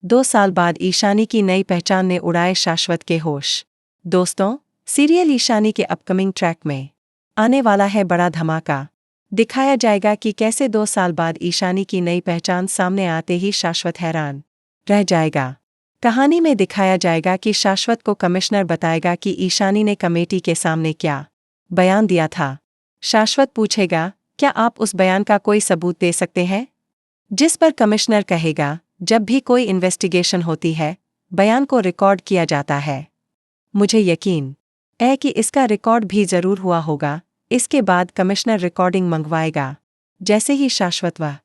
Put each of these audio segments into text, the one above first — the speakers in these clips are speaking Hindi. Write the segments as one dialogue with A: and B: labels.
A: 2 साल बाद ईशानी की नई पहचान ने उड़ाए शाश्वत के होश। दोस्तों, सीरियल ईशानी के अपकमिंग ट्रैक में आने वाला है बड़ा धमाका। दिखाया जाएगा कि कैसे 2 साल बाद ईशानी की नई पहचान सामने आते ही शाश्वत हैरान रह जाएगा। कहानी में दिखाया जाएगा कि शाश्वत को कमिश्नर बताएगा कि ईशानी ने कमेटी के सामने क्या बयान दिया था। शाश्वत पूछेगा, क्या आप उस बयान का कोई सबूत दे सकते हैं? जिस पर कमिश्नर कहेगा, जब भी कोई इन्वेस्टिगेशन होती है, बयान को रिकॉर्ड किया जाता है। मुझे यकीन है कि इसका रिकॉर्ड भी जरूर हुआ होगा। इसके बाद कमिश्नर रिकॉर्डिंग मंगवाएगा। जैसे ही शाश्वत वह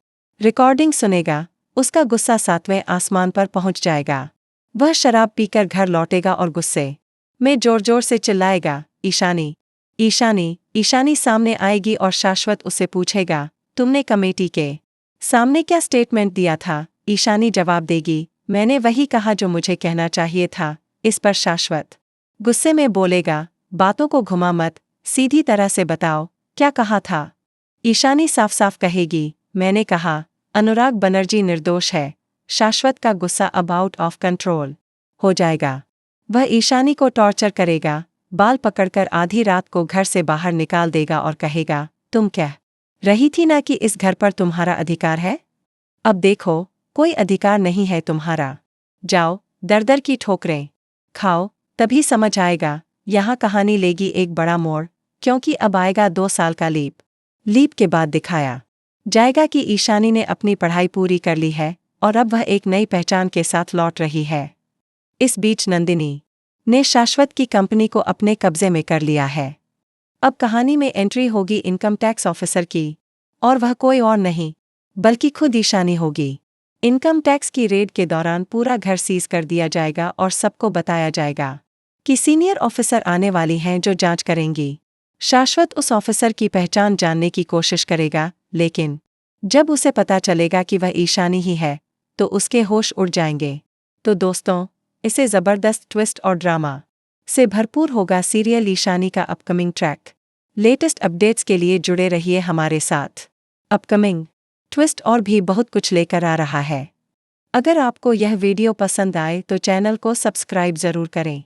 A: रिकॉर्डिंग सुनेगा, उसका गुस्सा 7वें आसमान पर पहुंच जाएगा। वह शराब पीकर घर लौटेगा और गुस्से में जोर जोर से चिल्लाएगा, ईशानी, ईशानी, ईशानी सामने आएगी और शाश्वत उससे पूछेगा, तुमने कमेटी के सामने क्या स्टेटमेंट दिया था? ईशानी जवाब देगी, मैंने वही कहा जो मुझे कहना चाहिए था। इस पर शाश्वत गुस्से में बोलेगा, बातों को घुमा मत, सीधी तरह से बताओ, क्या कहा था? ईशानी साफ साफ कहेगी, मैंने कहा, अनुराग बनर्जी निर्दोष है। शाश्वत का गुस्सा अब आउट ऑफ कंट्रोल हो जाएगा। वह ईशानी को टॉर्चर करेगा, बाल पकड़कर आधी रात को घर से बाहर निकाल देगा और कहेगा, तुम कह रही थी ना कि इस घर पर तुम्हारा अधिकार है? अब देखो, कोई अधिकार नहीं है तुम्हारा। जाओ, दर-दर की ठोकरें खाओ, तभी समझ आएगा। यहाँ कहानी लेगी एक बड़ा मोड़, क्योंकि अब आएगा 2 साल का लीप। लीप के बाद दिखाया जाएगा कि ईशानी ने अपनी पढ़ाई पूरी कर ली है और अब वह एक नई पहचान के साथ लौट रही है। इस बीच नंदिनी ने शाश्वत की कंपनी को अपने कब्जे में कर लिया है। अब कहानी में एंट्री होगी इनकम टैक्स ऑफिसर की, और वह कोई और नहीं बल्कि खुद ईशानी होगी। इनकम टैक्स की रेड के दौरान पूरा घर सीज कर दिया जाएगा और सबको बताया जाएगा कि सीनियर ऑफिसर आने वाली हैं जो जांच करेंगी। शाश्वत उस ऑफिसर की पहचान जानने की कोशिश करेगा, लेकिन जब उसे पता चलेगा कि वह ईशानी ही है, तो उसके होश उड़ जाएंगे। तो दोस्तों, इसे ज़बरदस्त ट्विस्ट और ड्रामा से भरपूर होगा सीरियल ईशानी का अपकमिंग ट्रैक। लेटेस्ट अपडेट्स के लिए जुड़े रहिए हमारे साथ। अपकमिंग ट्विस्ट और भी बहुत कुछ लेकर आ रहा है। अगर आपको यह वीडियो पसंद आए तो चैनल को सब्सक्राइब ज़रूर करें।